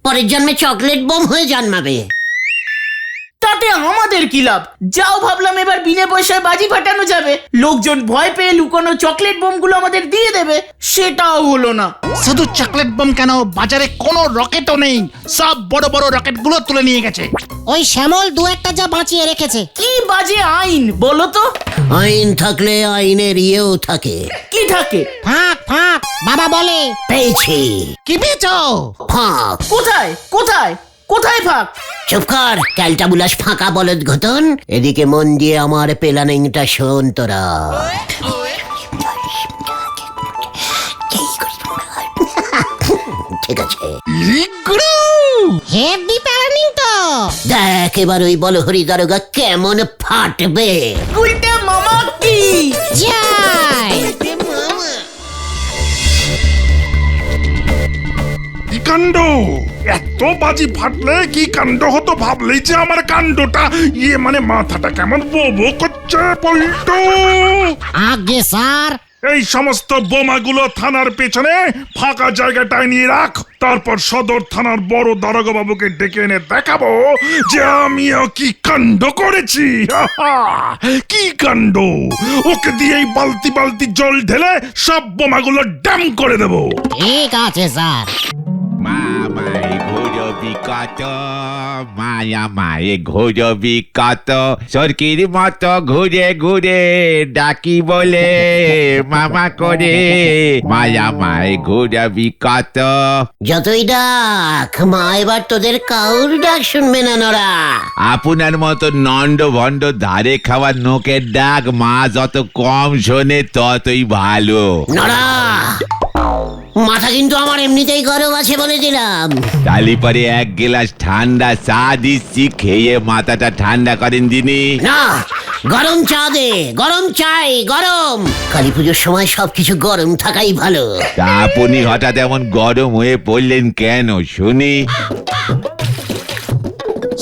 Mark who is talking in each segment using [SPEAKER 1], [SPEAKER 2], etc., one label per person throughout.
[SPEAKER 1] পরের জন্মে chocolate bomb হয়ে জন্মাবে।
[SPEAKER 2] তাতে আমাদের কি লাভ? যাও ভাবলাম এবার বিনা পয়সায় বাজি ফাটানো যাবে, লোকজন ভয় পেয়ে লুকোনো চকলেট বোমগুলো আমাদের দিয়ে দেবে, সেটাও হলো না।
[SPEAKER 3] শুধু চকলেট বোম কেন, বাজারে কোনো রকেটও নেই, সব বড় বড় রকেটগুলো তুলে নিয়ে গেছে।
[SPEAKER 4] ওই শ্যামল দু একটা যা বাঁচিয়ে রেখেছে।
[SPEAKER 2] কি বাজে আইন বলো তো?
[SPEAKER 1] আইন থাকলে আইনের ইয়েও থাকে।
[SPEAKER 2] কি থাকে?
[SPEAKER 4] ফাঁক ফাঁক বাবা বলে।
[SPEAKER 1] পেয়েছি।
[SPEAKER 3] কি পেয়েছো?
[SPEAKER 1] ফাঁক।
[SPEAKER 2] কোথায় কোথায় কোথায় ফাঁক?
[SPEAKER 1] চুপ কর ক্যালটা বুলাস, ফাঁকা বলদ ঘটন। এদিকে মন দিয়ে আমার প্ল্যানিংটা শোন তোরা। ঠিক আছে,
[SPEAKER 4] হেভি প্ল্যানিং তো।
[SPEAKER 1] দেখ এবার ওই বলহরি দারোগা কেমন ফাটবে।
[SPEAKER 2] উল্টে মামা কি
[SPEAKER 4] যাই।
[SPEAKER 5] কি কাণ্ড! এত বাজি ফাটলে কি কাণ্ড হতো ভাবলেই যে আমার কাণ্ডটা মানে মাথাটা কেমন বো করছে। পল্টু,
[SPEAKER 4] আগে স্যার।
[SPEAKER 5] এই সমস্ত বোমাগুলো থানার পেছনে ফাঁকা জায়গাটায় নিয়ে রাখ, তারপর সদর থানার বড় দারোগা বাবুকে ডেকে এনে দেখাবো যে আমিও কি কাণ্ড করেছি। কি কাণ্ড! ওকে দিয়েই বালতি বালতি জল ঢেলে সব বোমাগুলো ড্যাম করে দেবো।
[SPEAKER 4] ঠিক আছে স্যার।
[SPEAKER 6] মামাই ঘুরবি কত, মায়া মায়ে ঘুরবি কত, সরকির মতো ঘুরে ঘুরে ডাকি বলে মামা করে, মায়া মায়ে ঘুরবি কত।
[SPEAKER 1] যতই ডাক মা এবার তোদের কাউর ডাক শুনবে না নরা।
[SPEAKER 6] আপনার মতো নন্ড ভণ্ড ধারে খাওয়ার নোকের ডাক মা যত কম শোনে ততই ভালো।
[SPEAKER 1] নরা, মাথা কিন্তু আমার এমনিতেই গরম আছে বলে দিলাম।
[SPEAKER 6] তালি পরে এক গ্লাস ঠান্ডা চা দিচ্ছি, খেয়ে মাথাটা ঠান্ডা করেন দিনি।
[SPEAKER 1] না, গরম চা দে, গরম চাই, গরম। কালী পুজোর সময় সবকিছু গরম থাকাই ভালো।
[SPEAKER 6] তা আপনি হঠাৎ এমন গরম হয়ে পড়লেন কেন শুনি?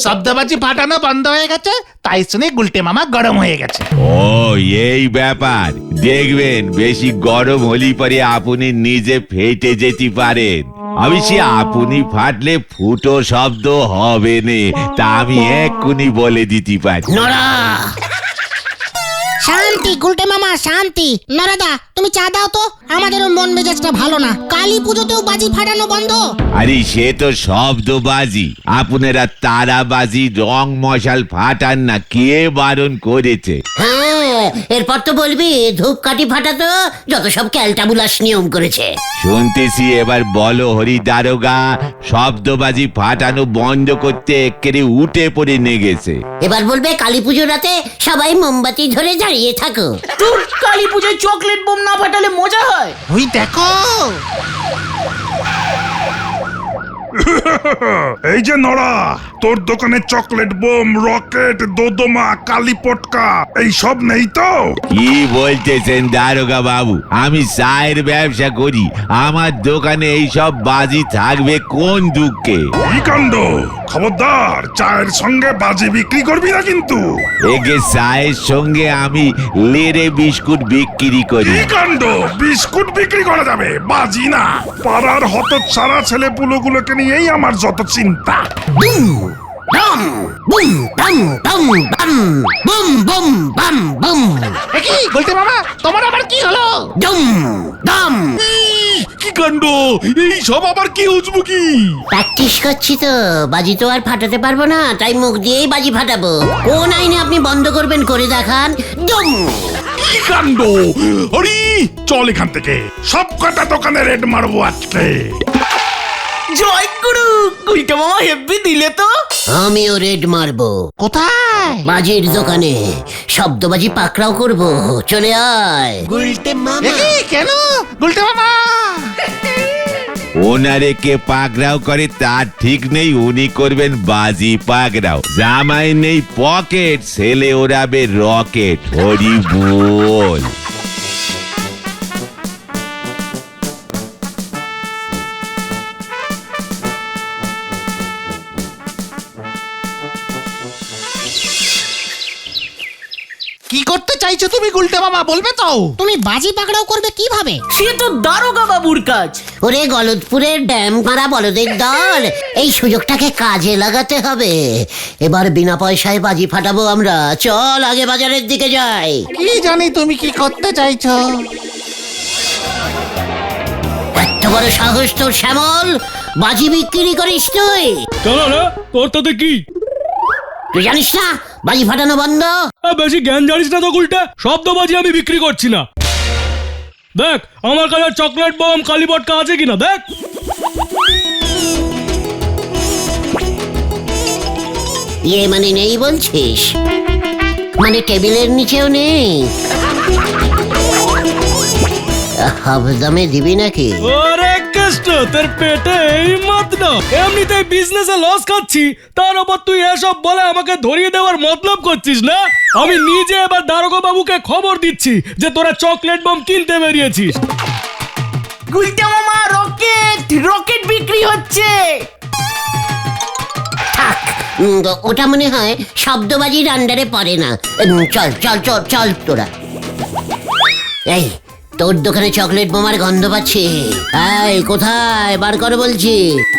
[SPEAKER 3] শব্দবাজি ফাটানো বন্ধ হয়ে গেছে, তাই শুনে গুলটে মামা গরম হয়ে গেছে।
[SPEAKER 6] ও এই ব্যাপার, দেখবেন বেশি গরম হলি পরে আপনি নিজে ফেটে যেতে পারেন। অবশ্যই আপনি ফাটলে ফুটো শব্দ হবে না, তা আমি এক্ষুনি বলে দিতে পারি।
[SPEAKER 1] নরা,
[SPEAKER 4] শান্তি গুলটে মামা শান্তি। নরাদা তুমি চা দাও তো, আমাদেরও মন মেজাজটা ভালো না। কালী পুজোতেও বাজি ফাটানো বন্ধ।
[SPEAKER 6] আরে সে তো শব্দবাজি, আপনারা তারাবাজি রং মশাল ফাটান না, কে বারণ করেছে?
[SPEAKER 1] হ্যাঁ এরপর তো বলবি ধূপকাঠি ফাটাতো যত সব ক্যালটাবুলাস নিয়ম করেছে।
[SPEAKER 6] শুনতেছি এবার বলো হরি দারোগা, শব্দবাজি ফাটানো বন্ধ করতে একেবারে উঠে পড়ে নেগেছে।
[SPEAKER 1] এবার বলবে কালী পুজো রাতে সবাই মোমবাতি ধরে দাঁড়িয়ে থাকো।
[SPEAKER 2] তোর কালী পুজোয় চকলেট বোম না ফাটালে মজা হয়?
[SPEAKER 3] ওই দেখো,
[SPEAKER 5] এই যে নড়া, তোর দোকানে চকলেট বোম, রকেট, দোদমা, কালি পটকা এই সব নেই তো?
[SPEAKER 6] কি বলতেছেন দারোগা বাবু? আমি চায়ের ব্যবসা করি, আমার দোকানে এই সব বাজি থাকবে কোন দুঃখে?
[SPEAKER 5] কি কাণ্ড! খবরদার, চায়ের সঙ্গে বাজি বিক্রি করবি না কিন্তু।
[SPEAKER 6] একে চায়ের সঙ্গে আমি লেরে বিস্কুট বিক্রি করি।
[SPEAKER 5] কি কাণ্ড! বিস্কুট বিক্রি করা যাবে, বাজি না। পাড়ার হতচ্ছাড়া ছেলে পুলোগুলোকে নিয়েই আমার যত চিন্তা।
[SPEAKER 1] ডম বুম ডম ডম বাম বুম বুম বাম বুম
[SPEAKER 3] কি গুলটে মামা তোমার আবার কি হলো?
[SPEAKER 1] ডম ডম।
[SPEAKER 5] কি কাণ্ড! এই সব আবার কি উজবুকি?
[SPEAKER 1] প্র্যাকটিস করছি তো, বাজি তো আর ফাটাতে পারবো না, তাই মুখ দিয়েই বাজি ফাটাবো। কোন আইনে আপনি বন্ধ করবেন করে দেখান। ডম।
[SPEAKER 5] কি কাণ্ড! হরি, চল এখান থেকে, সব কটা দোকানে রেড মারবো আজকে।
[SPEAKER 2] জয় গুরু, গুলটে মামা হেব্বি দিলে তো।
[SPEAKER 1] আমিও রেড মারবো।
[SPEAKER 3] কোথায়?
[SPEAKER 1] বাজির দোকানে শব্দবাজি পাকড়াও করবো, চলে আয়।
[SPEAKER 3] কেন গুলটে মামা?
[SPEAKER 6] ওনারে কে পাকড়াও করে তার ঠিক নেই, উনি করবেন বাজি পাকড়াও। জামাই নেই পকেট, ছেলে ওড়াবে রকেট। হরি বল।
[SPEAKER 3] কি করতে চাইছো তুমি গুলটে মামা বলবে তো?
[SPEAKER 4] তুমি বাজি পাকড়াও করবে কিভাবে?
[SPEAKER 2] সে তো দারোগা বাবুর কাজ।
[SPEAKER 1] ওরে গলদপুরের ড্যাম মারা বলদের দল, এই সুযোগটাকে কাজে লাগাতে হবে। এবার বিনা পয়সায় বাজি ফাটাবো আমরা। চল আগে বাজারের দিকে যাই।
[SPEAKER 3] কি জানি তুমি কি করতে চাইছো।
[SPEAKER 1] এত বড় সাহস তোর শ্যামল, বাজি বিক্রি করিস তুই?
[SPEAKER 7] চলো রে, তোর তাতে কি?
[SPEAKER 1] তুই জানিস না বাজি ফাটানো বন্ধ?
[SPEAKER 7] বেশি জ্ঞান জানিস না তো গুলটে, শব্দবাজি আমি বিক্রি করছি না। দেখ আমার কাছে চকলেট বম কালী বটকা আছে কিনা দেখ।
[SPEAKER 1] ইয়ে মানে নেই বলছিস? মানে টেবিলের নিচেও নেই? হাফদামে দিবি নাকি?
[SPEAKER 7] ওরে কষ্ট তোর পেটে এই মত না, এমনিতেই বিজনেসে লস খাচ্ছি, তার উপর তুই এসব বলে আমাকে ধরিয়ে দেওয়ার মতলব করছিস না? আমি নিজে এবার দারোগা বাবুকে খবর দিচ্ছি যে তোরা চকলেট বম কিনতে বেরিয়েছিস।
[SPEAKER 2] গুলটে মামা, রকেট রকেট বিক্রি হচ্ছে।
[SPEAKER 1] থাক, ওটা মনে হয় শব্দবাজির আন্ডারে পড়ে না। চল চল চল চল তোরা। এই তোর দোকানে চকলেট বোমার গন্ধ পাচ্ছি। এই কোথায় বার করে বলছি।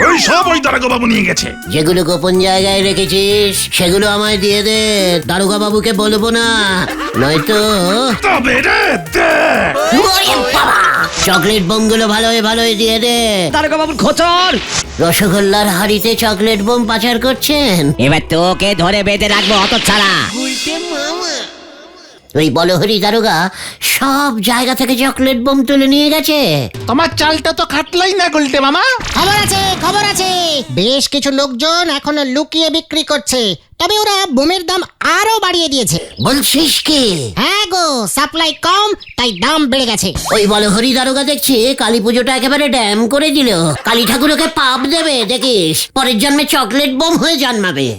[SPEAKER 5] ওই সব ওই দারোগা বাবু নিয়ে গেছে।
[SPEAKER 1] যেগুলো গোপন জায়গায় রেখেছিস সেগুলো আমায় দিয়ে দে। দারোগা বাবুকে বলবো না, নয়তো
[SPEAKER 5] তবে রে দে।
[SPEAKER 1] ওরে বাবা! চকলেট বোমগুলো ভালোই ভালোই দিয়ে দে।
[SPEAKER 8] দারোগা বাবুর খোঁচর।
[SPEAKER 1] রসগোল্লার হাড়িতে চকলেট বোম পাচার করছেন।
[SPEAKER 8] এবার তোকে ধরে বেঁধে রাখবো অত ছাড়া।
[SPEAKER 1] ওই বলহরি দারোগা সব জায়গা থেকে চকলেট বোম তুলে নিয়ে গেছে।
[SPEAKER 3] তোমার চালটা তো খাটলাই না গুলটে মামা।
[SPEAKER 4] খবর আছে, খবর আছে। বেশ কিছু লোকজন এখনো লুকিয়ে বিক্রি করছে, তবে ওরা বোমের দাম আরো বাড়িয়ে দিয়েছে।
[SPEAKER 1] বলছিস কি?
[SPEAKER 4] হ্যাঁ গো, সাপ্লাই কম তাই দাম বেড়ে গেছে।
[SPEAKER 1] ওই বলহরি দারোগা দেখছি কালী পুজোটা একেবারে ড্যাম করে দিল। কালী ঠাকুরকে পাপ দেবে দেখিস, পরের জন্মে চকলেট বোম হয়ে জন্মাবে।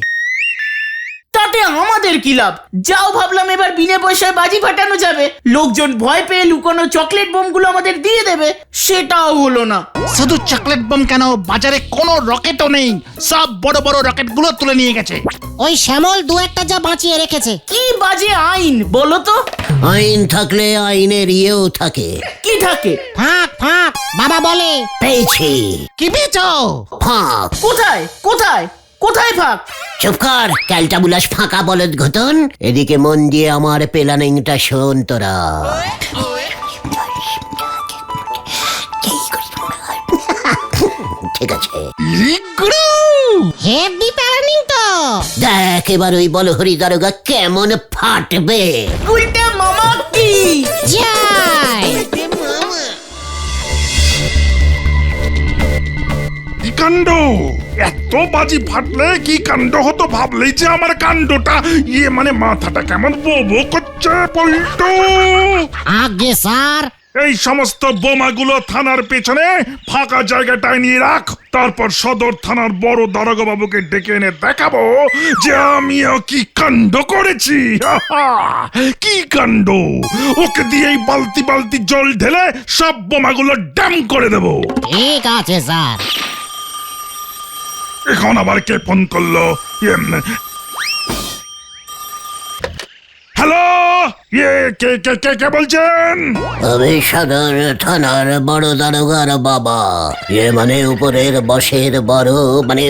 [SPEAKER 2] তাতে আমাদের কি লাভ? যাও ভাবলাম এবার বিনা পয়সায় বাজি ফাটানো যাবে, লোকজন ভয় পেয়ে লুকোনো চকলেট বোমগুলো আমাদের দিয়ে দেবে, সেটাও হলো না।
[SPEAKER 3] শুধু চকলেট বোম কেন, বাজারে কোনো রকেটও নেই, সব বড় বড় রকেটগুলো তুলে নিয়ে গেছে।
[SPEAKER 4] ওই শ্যামল দু একটা যা বাঁচিয়ে রেখেছে।
[SPEAKER 2] কি বাজে আইন বলো তো?
[SPEAKER 1] আইন থাকলে আইনের ইয়েও থাকে।
[SPEAKER 2] কি থাকে?
[SPEAKER 4] ফাঁক ফাঁক বাবা বলে।
[SPEAKER 1] পেয়েছি।
[SPEAKER 3] কি পেয়েছো?
[SPEAKER 1] ফাঁক।
[SPEAKER 2] কোথায় কোথায় কোথায় ফাঁক?
[SPEAKER 1] চুপ কর ক্যালটা বুলাস, ফাঁকা বলদ ঘটন। এদিকে মন দিয়ে আমার প্ল্যানিংটা শোন তোরা। ঠিক আছে,
[SPEAKER 4] হেভি প্ল্যানিং তো।
[SPEAKER 1] দেখ এবার ওই বলহরি দারোগা কেমন ফাটবে।
[SPEAKER 2] গুলটে মামা কি
[SPEAKER 4] যাই।
[SPEAKER 5] কি কাণ্ড! এত বাজি ফাটলে কি কাণ্ড হতো ভাবলেই যে আমার কাণ্ডটা ইয়ে মানে মাথাটা কেমন বো করছে পল্টু।
[SPEAKER 4] আগে স্যার।
[SPEAKER 5] এই সমস্ত বোমাগুলো থানার পেছনে ফাঁকা জায়গাটায় নিয়ে রাখ। তারপর সদর থানার বড় দারোগা বাবুকে ডেকে এনে দেখাবো যে আমিও কি কাণ্ড করেছি। কি কাণ্ড! ওকে দিয়ে এই বালতি বালতি জল ঢেলে সব বোমাগুলো ড্যাম করে দেবো।
[SPEAKER 4] ঠিক আছে স্যার।
[SPEAKER 5] এখন আবার কে ফোন করলো? হ্যালো, কে কে কে কে বলছেন?
[SPEAKER 1] আমি সদর থানার বড় দারোগার বাবা। মানে উপরের বসের বড়, মানে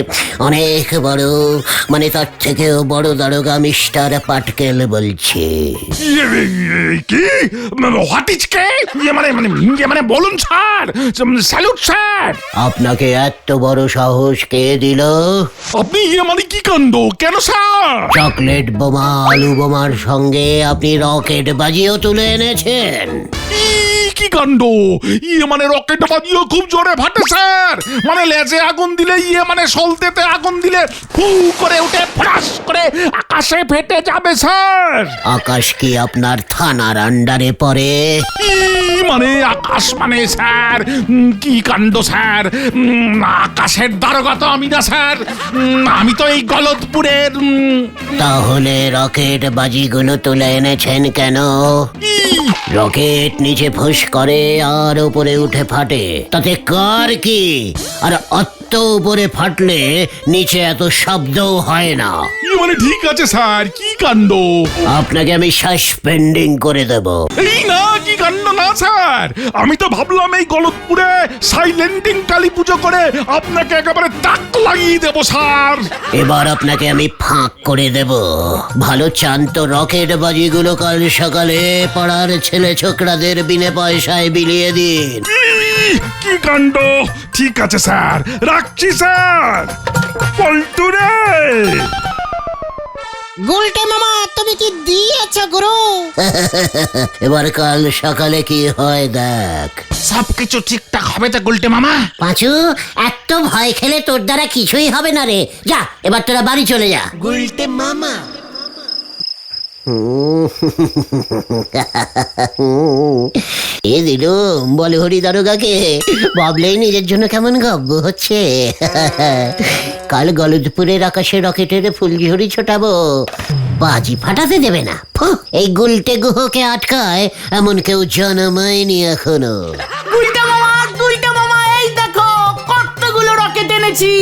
[SPEAKER 1] অনেক বড়, মানে তার থেকেও বড় দারোগা মিস্টার পাটকেল বলছি।
[SPEAKER 5] কি হোয়াট ইজ কে? মানে বলুন স্যার, স্যালুট স্যার।
[SPEAKER 1] আপনাকে এত বড় সাহস কে দিল?
[SPEAKER 5] আপনি মানে কি কাণ্ড? কেন স্যার?
[SPEAKER 1] চকলেট বোমা আলু বোমার সঙ্গে আপনি রকেট বাজিও তুলে এনেছেন।
[SPEAKER 5] কি কাণ্ড! মানে রকেট বাজিও খুব জোরে ফাটে স্যার। মানে লেজে আগুন দিলে মানে সলতেতে আগুন দিলে ফু করে উঠে ফ্রাস করে আকাশে ফেটে যাবে স্যার।
[SPEAKER 1] আকাশ কি আপনার থানার আন্ডারে পড়ে?
[SPEAKER 5] মানে আকাশ মানে স্যার কি কাণ্ড স্যার! আকাশের দারোগা তো আমি না স্যার, আমি তো এই গলদপুরের।
[SPEAKER 1] তাহলে রকেট বাজিগুলো তুলে এনেছেন কেন? রকেট নিচে ফুস করে আর উপরে উঠে ফাটে, তাতে কার কি? আর অত উপরে ফাটলে নিচে এত শব্দও হয় না।
[SPEAKER 5] মানে ঠিক আছে স্যার, কি কাণ্ড?
[SPEAKER 1] আপনাকে আমি সাসপেন্ডিং করে দেব।
[SPEAKER 5] এই না, কি কাণ্ড না স্যার, আমি তো ভাবলাম এই গলতপুরে সাইলেন্টিং কালী পুজো করে আপনাকে একেবারে তাক লাগিয়ে দেবো স্যার।
[SPEAKER 1] এবার আপনাকে আমি ফাঁক করে দেব। ভালো চান তো রকেট বাজিগুলো কাল সকালে পাড়ার ছেলে ছোকরাদের বিনে পয়সায় বিলিয়ে দিন।
[SPEAKER 5] কি কাণ্ড! ঠিক আছে স্যার, রাখছি স্যার। পল্টু রে,
[SPEAKER 4] গুলটে মামা তুমি কি দিয়েছো গুরু?
[SPEAKER 1] এবার কাল সকালে কি হয় দেখ।
[SPEAKER 3] সবকিছু ঠিকঠাক হবে তো গুলটে মামা?
[SPEAKER 1] পাঁচু, এত ভয় খেলে তোর দ্বারা কিছুই হবে না রে। যা, এবার তোরা বাড়ি চলে যা।
[SPEAKER 4] গুলটে মামা
[SPEAKER 1] এ দিল বলে হরি দারোগাকে, ভাবলেই নিজের জন্য কেমন গব্ব হচ্ছে। কাল গলদপুরের আকাশে রকেটের ফুলঝুরি ছোটাবো, বাজি ফাটাতে দেবে না। এই গুলটে গুহকে আটকায় এমন কেউ জন্মায়নি এখনো।
[SPEAKER 2] গুলটা মামা, এই দেখো কতগুলো রকেট এনেছি।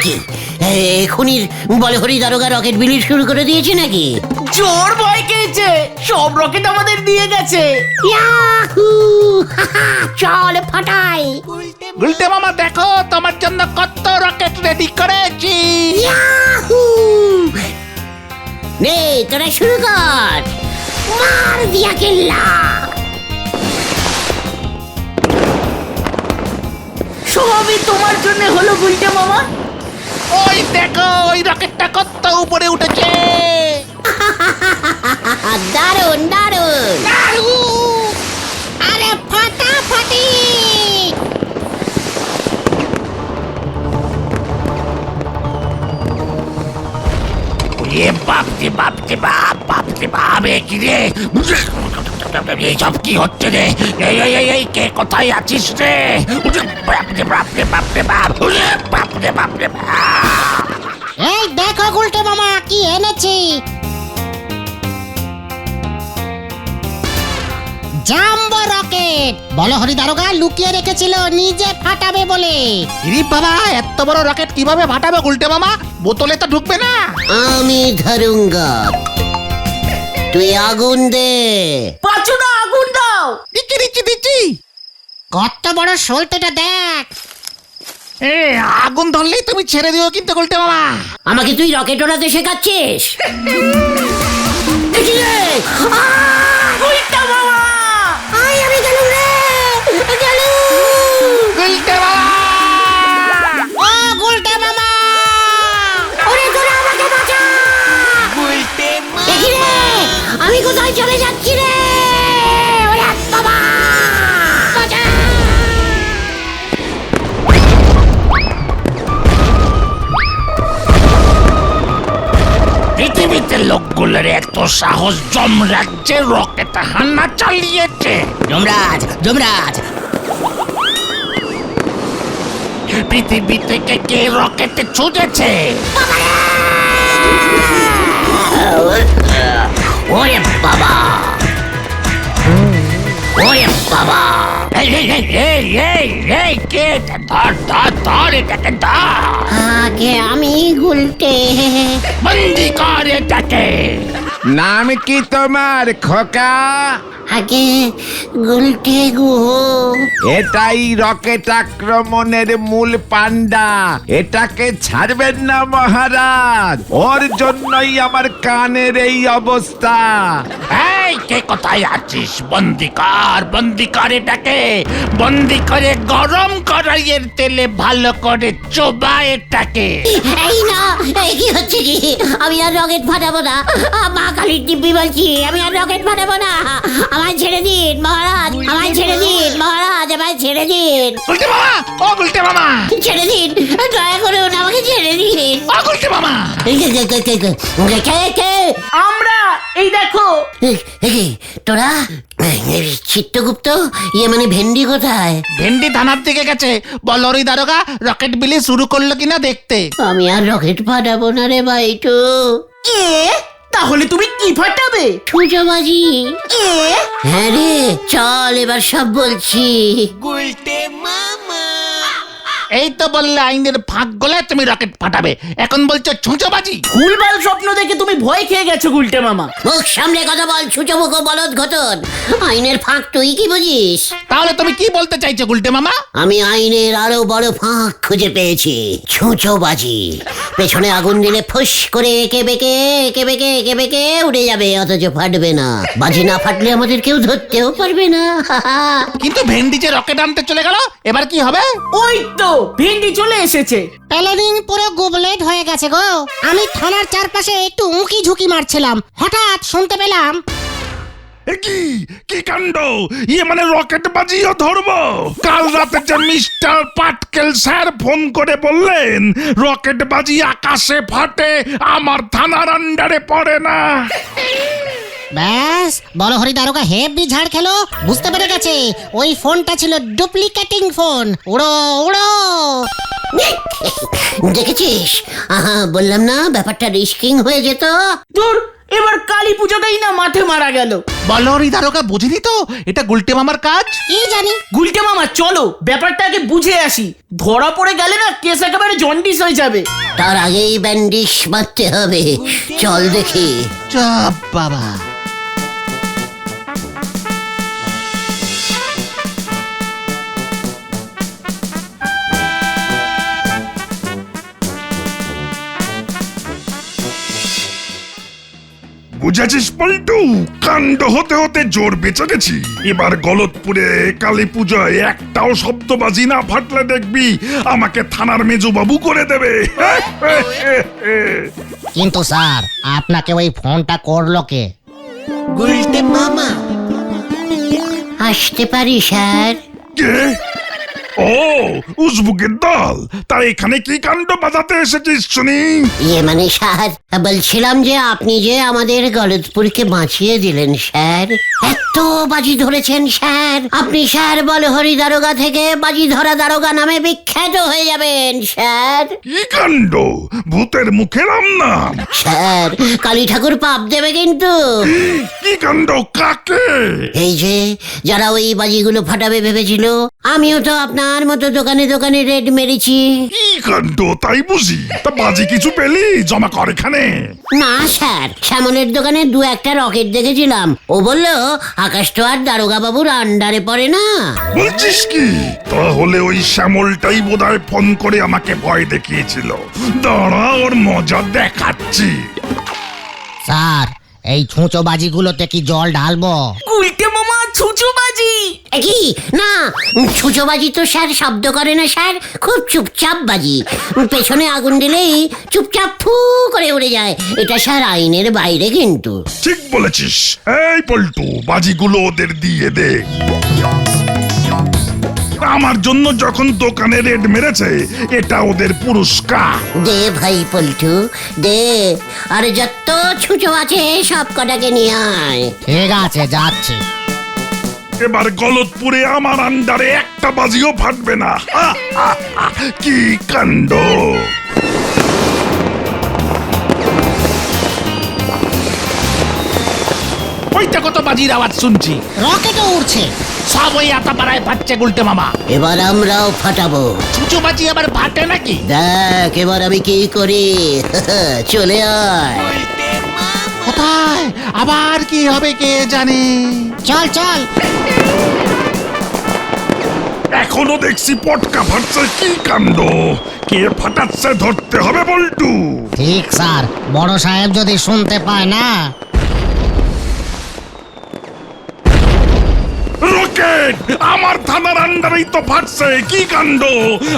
[SPEAKER 1] কি খুনির বলে হরি দারোগা রকেট বিলি শুরু করে দিয়েছে নাকি?
[SPEAKER 2] জোর ভয় খেয়েছে, সব রকেট আমাদের দিয়ে গেছে।
[SPEAKER 1] ইয়াহু! চল ফাটাই।
[SPEAKER 3] গুলটে মামা দেখো তোমার জন্য কত রকেট রেডি করেছি।
[SPEAKER 1] ইয়াহু! নে তোরা শুরু কর, মার দিয়া কেল্লা।
[SPEAKER 2] সবই তোমার জন্য হলো গুলটা মামা।
[SPEAKER 3] ওই দেখো ওই রকেটটা কত উপরে উঠেছে।
[SPEAKER 1] দারুন দারুন।
[SPEAKER 4] আরে ফাটাফাটি!
[SPEAKER 3] এইসব কি হচ্ছে রে? এই কে কোথায় আছিস রে?
[SPEAKER 4] এই দেখো গুলটে মামা কি এনেছি। জাম্বো রকেট বলো হরি দারোগা লুকিয়ে রেখেছিল নিজে ফাটাবে বলে।
[SPEAKER 3] ইরি বাবা, এত বড় রকেট কিভাবে ফাটাবে গুলটে মামা? বোতলে তো ঢুকবে না।
[SPEAKER 1] আমি ধরুঙ্গা, তুই আগুন দে।
[SPEAKER 2] পাঁচুদা আগুন দাও।
[SPEAKER 3] দিচ্ছি।
[SPEAKER 4] কত বড় সলতেটা দেখ।
[SPEAKER 3] এ আগুন ধরলেই তুমি ছেড়ে দিও কিন্তু গুলটে মামা।
[SPEAKER 1] আমাকে তুই রকেট ওড়াতে শেখাচ্ছিস? দেখি রে।
[SPEAKER 2] গুলটা মামা,
[SPEAKER 1] আয় আমি গেলুম রে, গেলুম।
[SPEAKER 3] গুলটে মামা,
[SPEAKER 4] ও গুলটে মামা!
[SPEAKER 1] ওরে তোরা আমাকে বাঁচা। দেখি রে, আমি কোথায় চলে যাচ্ছি রে। ওরে বাবা, বাঁচা।
[SPEAKER 3] পৃথিবীতে লোকগুলোর এত সাহস যমরাজ্যে রকেট হান্না চালিয়েছে।
[SPEAKER 8] যমরাজ
[SPEAKER 3] পৃথিবী থেকে কে রকেটে ছুটেছে?
[SPEAKER 1] ওরে বাবা, ওরে বাবা।
[SPEAKER 3] এই কে? ধর এটাকে ধর।
[SPEAKER 1] আগে আমি গুলটে।
[SPEAKER 3] বন্দি কর এটাকে।
[SPEAKER 6] নাম কি তোমার খোকা?
[SPEAKER 1] আগে গুলটে গুহ।
[SPEAKER 6] এটাই রকেট আক্রমণের মূল পান্ডা। এটাকে ছাড়বেন না মহারাজ, ওর জন্যই আমার কানের এই অবস্থা।
[SPEAKER 3] এই কে কোথায় আছিস? বন্দি কর এটাকে। বন্দি করে গরম কড়াইয়ের তেলে ভালো করে চোবা এটাকে।
[SPEAKER 1] এই না, এই কি হচ্ছে কি? আমি আর রকেট ফাটাবো না। মা কালীর দিব্যি বলছি, আমি আর রকেট ফাটাবো না। আমায় ছেড়ে দিন মহারাজ, আমায় ছেড়ে দিন মহারাজ, আমায় ছেড়ে দিন।
[SPEAKER 3] গুলটে মামা, ও গুলটে মামা,
[SPEAKER 1] ছেড়ে দিন, দয়া করুন আমাকে ছেড়ে দিন।
[SPEAKER 3] ও গুলটে মামা।
[SPEAKER 1] কে?
[SPEAKER 2] আমরা, এই দেখো।
[SPEAKER 1] তোরা? চিত্তগুপ্ত, ইয়ে মানে ভেন্ডি কোথায়?
[SPEAKER 3] ভেন্ডি থানার দিকে গেছে। বল হরি দারোগা রকেট বিলি শুরু করলো কিনা দেখতে।
[SPEAKER 1] আমি আর রকেট ফাটাবো না রে বাইটু।
[SPEAKER 2] তাহলে তুমি কি ফাটাবে?
[SPEAKER 1] সুজবাজি। হ্যাঁ রে, চল এবার সব বলছি।
[SPEAKER 3] এই তো বললে আইনের ফাঁক গলে তুমি রকেট ফাটাবে, এখন বলছো ছুঁচোবাজি।
[SPEAKER 2] ভুলভাল স্বপ্ন দেখে তুমি ভয় খেয়ে গেছো গুলটে মামা।
[SPEAKER 1] মুখ সামনে কথা বল, ছুচোমুখ বলদ ঘটন। আইনের ফাঁক তুই কি বুঝিস?
[SPEAKER 3] তাহলে তুমি কি বলতে চাইছো গুলটে মামা?
[SPEAKER 1] আমি আইনের আরো বড় ফাঁক খুঁজে পেয়েছি, ছুঁচোবাজি। পেছনে আগুন দিলে ফুস করে একে বেঁকে উড়ে যাবে, অথচ ফাটবে না। বাজি না ফাটলে আমাদের কেউ ধরতেও পারবে না।
[SPEAKER 3] কিন্তু ভেন্ডি যে রকেট আনতে চলে গেল, এবার কি হবে?
[SPEAKER 2] ওই তো ভেন্ডি চলে এসেছে।
[SPEAKER 4] প্যালাডিন পুরো গুবলেট হয়ে গেছে গো। আমি থানার চারপাশে একটু উঁকি ঝুঁকি মারছিলাম, হঠাৎ শুনতে পেলাম
[SPEAKER 5] এ কি কাণ্ড! ইয়ে মানে রকেট বাজিও ধরবো? কাল রাতে যে মিস্টার পাটকেল স্যার ফোন করে বললেন রকেট বাজি আকাশে ফাটে, আমার থানার আন্ডারে পড়ে না।
[SPEAKER 4] ব্যাস বড় হরি দারোগা হেভি ঝাড় খেলো, বুঝতে পেরে গেছে ওই ফোনটা ছিল ডুপ্লিকেটিং ফোন। উড়ো উড়ো।
[SPEAKER 1] দেখেছিস? বললাম না ব্যাপারটা রিস্কিং হয়ে যেত।
[SPEAKER 2] দূর, এবার কালী পুজোটাই না মাঠে মারা গেল।
[SPEAKER 3] বলহরি দারোগা বুঝিনি তো এটা গুলটে মামার কাজ।
[SPEAKER 4] কি জানি।
[SPEAKER 2] গুলটে মামা চলো ব্যাপারটা আগে বুঝে আসি, ধরা পড়ে গেলে না কেস একেবারে জন্ডিস হয়ে যাবে।
[SPEAKER 1] তার আগেই ব্যান্ডিশ বাঁধতে হবে, চল দেখি।
[SPEAKER 3] চাপ বাবা।
[SPEAKER 5] বুঝেছিস পল্টু, কাণ্ড হতে হতে জোর বেঁচে গেছি। এবার গলতপুরে কালী পুজোয় একটাও শব্দবাজি না ফাটলে দেখবি আমাকে থানার মেজবাবু করে দেবে।
[SPEAKER 4] কিন্তু স্যার আপনাকে ওই ফোনটা করলো কে?
[SPEAKER 1] গুলটে মামা। আসতে পারি স্যার?
[SPEAKER 5] কে? ও উজবুকের দল, তা এখানে কি কাণ্ড বাজাতে এসেছিস শুনি?
[SPEAKER 1] ইয়ে মানে স্যার, বলছিলাম যে আপনি যে আমাদের গলতপুরকে বাঁচিয়ে দিলেন স্যার, এত বাজি ধরেছেন স্যার, আপনি স্যার বলহরি দারোগা থেকে বাজি ধরা দারোগা নামে বিখ্যাত হয়ে যাবেন স্যার।
[SPEAKER 5] কি কাণ্ড! ভূতের মুখে রাম নাম!
[SPEAKER 1] স্যার কালী ঠাকুর পাপ দেবে কিন্তু।
[SPEAKER 5] কি কাণ্ড! কাকে?
[SPEAKER 1] এই যে যারা ওই বাজিগুলো ফাটাবে ভেবেছিল, আমিও তো আপনার মতো দোকানে দোকানে রেড মেরেছি।
[SPEAKER 5] কি কাণ্ড তাই বুঝি? তা বাজি কিছু পেলি জমা কর এখানে?
[SPEAKER 1] না স্যার, শ্যামলের দোকানে দু একটা রকেট দেখেছিলাম, ও বললো আকাশ তো আর দারোগা বাবুর আন্ডারে পড়ে না।
[SPEAKER 5] বলছিস কি? তাহলে ওই শ্যামলটাই বোধহয় ফোন করে আমাকে ভয় দেখিয়েছিল। দাঁড়া, ওর মজা দেখাচ্ছি।
[SPEAKER 4] স্যার এই ছুঁচো বাজিগুলোতে কি জল ঢালবো?
[SPEAKER 2] গুলটে মামা ছুঁচোবাজি।
[SPEAKER 1] কি না, ছুঁচোবাজি তো স্যার শব্দ করে না স্যার, খুব চুপচাপ বাজি। পেছনে আগুন দিলেই চুপচাপ ফু করে উড়ে যায়, এটা স্যার আইনের বাইরে কিন্তু।
[SPEAKER 5] ঠিক বলেছিস। এই পল্টু, বাজিগুলো ওদের দিয়ে দে। আমার জন্য যখন দোকানে রেড মেরেছে, এটা ওদের পুরস্কার।
[SPEAKER 1] দে ভাই পল্টু দে, আর যত ছুঁচো আছে সব কটাকে নিয়ে আয়।
[SPEAKER 4] ঠিক আছে যাচ্ছে।
[SPEAKER 5] এবার গলতপুরে আমার আন্ডারে একটা বাজিও ফাটবে না। হা, হা, হা, কি কাণ্ড!
[SPEAKER 3] ওইটা কত বাজির আওয়াজ শুনছি,
[SPEAKER 4] রকেটও উড়ছে।
[SPEAKER 3] সব ওই আতাপাড়ায় ফাটছে গুলটে মামা।
[SPEAKER 1] এবার আমরাও ফাটাবো।
[SPEAKER 3] ছুঁচোবাজি আবার ফাটে নাকি?
[SPEAKER 1] দেখ এবার আমি কি করি। চলে আয়।
[SPEAKER 3] কোথায় আবার কি হবে কে জানে।
[SPEAKER 4] চল চল।
[SPEAKER 5] এখনো দেখছি পটকা ফাটছে। কি কাণ্ড! কে ফাটাচ্ছে ধরতে হবে বল্টু।
[SPEAKER 4] ঠিক স্যার, বড় সাহেব যদি শুনতে পায় না।
[SPEAKER 5] রকেট আমার থানার আন্ডারেই তো ফাটছে। কি কাণ্ড!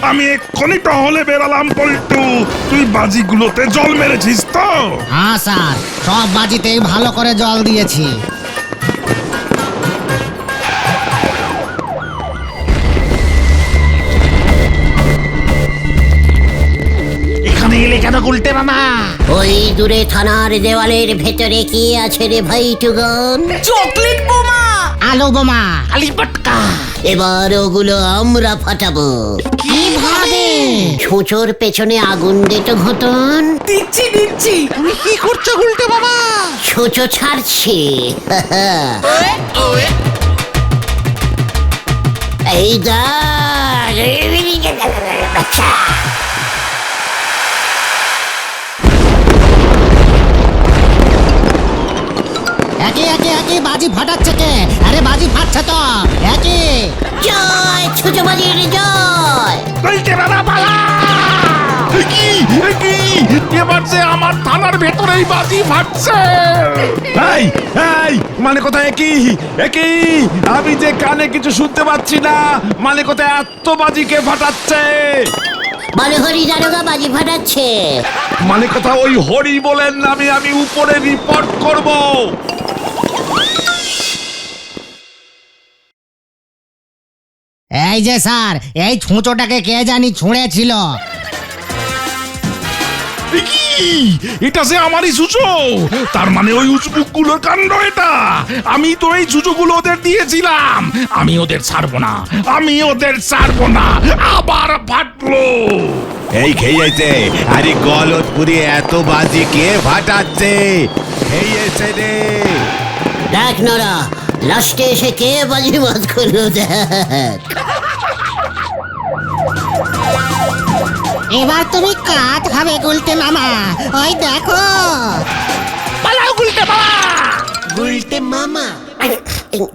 [SPEAKER 5] আমি এক্ষুনি টহলে বেরালাম পল্টু। তুই বাজিগুলোতে জল মেরেছিস তো?
[SPEAKER 4] হ্যাঁ স্যার, সব বাজিতেই ভালো করে জল দিয়েছি।
[SPEAKER 3] এখানে এলে কেন গুলটে মামা?
[SPEAKER 1] ওই দূরে থানার দেওয়ালের ভেতরে কি আছে রে ভাই টুগন?
[SPEAKER 2] চকলেট বোমা।
[SPEAKER 4] আলু বোমা।
[SPEAKER 3] কালী পটকা।
[SPEAKER 1] এবার ওগুলো আমরা ফাটাবো।
[SPEAKER 4] কিভাবে?
[SPEAKER 1] ছুঁচোর পেছনে আগুন দে তো ঘটন।
[SPEAKER 2] দিচ্ছি দিচ্ছি।
[SPEAKER 3] তুমি কি করছো গুলটে মামা?
[SPEAKER 1] ছুঁচো ছাড়ছি। এই দেখ আচ্ছা
[SPEAKER 4] একে একে একে বাজি ফাটাচ্ছে কে? আরে বাজি ফাটছে তো একে।
[SPEAKER 1] জয় ছোটো বাজির জয়।
[SPEAKER 5] বলতে বাবা পালা এবার যে আমার থানার ভেতরেই বাজি ফাটছে।
[SPEAKER 6] এই এই মানে কোথায় একই আমি যে কানে কিছু শুনতে পাচ্ছি না, মানে কোথায় এত বাজি কে ফাটাচ্ছে?
[SPEAKER 1] বলহরি দারোগা বাজি ফাটাচ্ছে।
[SPEAKER 6] মানে কথা ওই হরি বলেন নামে আমি উপরে রিপোর্ট করব।
[SPEAKER 4] এই যে স্যার, এই ছুঁচোটাকে কে জানি ছুঁড়েছিল।
[SPEAKER 5] এটা যে আমারই সুচো, তার মানে ওই উজবুকগুলোর কাণ্ড এটা। আমি তো এই সুচোগুলো ওদের দিয়েছিলাম। আমি ওদের ছাড়বো না, আমি ওদের ছাড়বো না। আবার ফাটলো।
[SPEAKER 6] এই খেয়েছে, আরে গলতপুরে এত বাজি কে ফাটাচ্ছে? খেয়েছে রে।
[SPEAKER 1] দেখ নরা, লাস্টে এসে কে বাজি মাত করলো দেখ।
[SPEAKER 4] এবার তুমি কাত হবে গুলটে মামা, ওই দেখো।
[SPEAKER 3] পালাও গুলটে মামা।
[SPEAKER 1] গুলটে মামা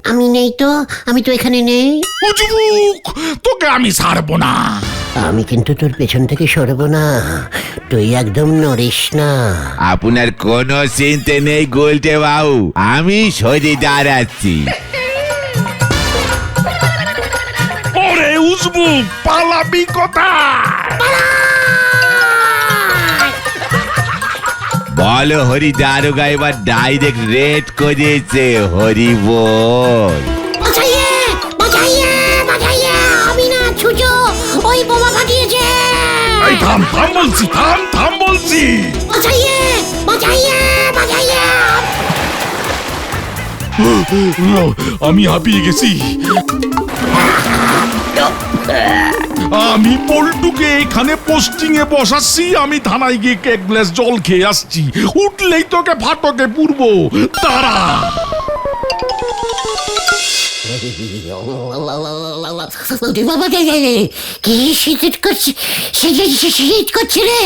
[SPEAKER 1] আমি নেই তো, আমি তো এখানে নেই।
[SPEAKER 5] উজবুক, তোকে আমি ছাড়বো না।
[SPEAKER 1] আমি কিন্তু তোর পেছন থেকে সরবো না, তুই একদম নড়িস না।
[SPEAKER 6] আপনার কোনো চিন্তা নেই গোলটে বাবু, আমি সরে দাঁড়াচ্ছি।
[SPEAKER 5] ওরে উজবুক, পালাবি কোথায়?
[SPEAKER 6] বলো হরি দারোগা এবার ডাইরেক্ট রেড করেছে, হরি বল।
[SPEAKER 1] বাঁচাইয়ে বাঁচাইয়ে বাঁচাইয়ে, আমি না ছুচো, ওই বোমা ফাটিয়েছে।
[SPEAKER 5] এই থাম থাম বলছি, থাম থাম বলছি।
[SPEAKER 1] বাঁচাইয়ে বাঁচাইয়ে বাঁচাইয়ে।
[SPEAKER 5] আমি হাঁপিয়ে গেছি। আমি পল্টুকে এখানে পোস্টিং এ বসাচ্ছি, আমি থানায় গিয়ে এক গ্লাস জল খেয়ে আসছি। উঠলেই তোকে ফাটকে পুরব, তারা।
[SPEAKER 1] কি শীত করছে, শীত করছে রে,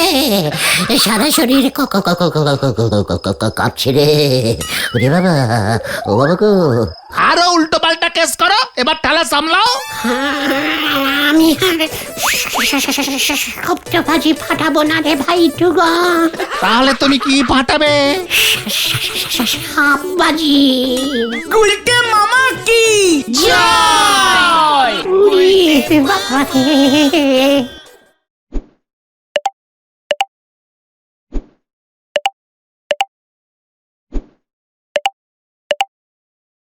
[SPEAKER 1] সারা শরীর কাঁপছে রে। ওরে বাবা, ও বাবা গো।
[SPEAKER 2] আরো উল্টো পাল্টা কেস করো, এবার ঠালা সামলাও।
[SPEAKER 1] আমি শব্দ বাজি ফাটাবো না রে ভাই টুগা।
[SPEAKER 2] তাহলে তুমি কি ফাটাবে?
[SPEAKER 1] সাপ বাজি।
[SPEAKER 2] গুলটে মামা কি জয়।
[SPEAKER 1] বাবা রে।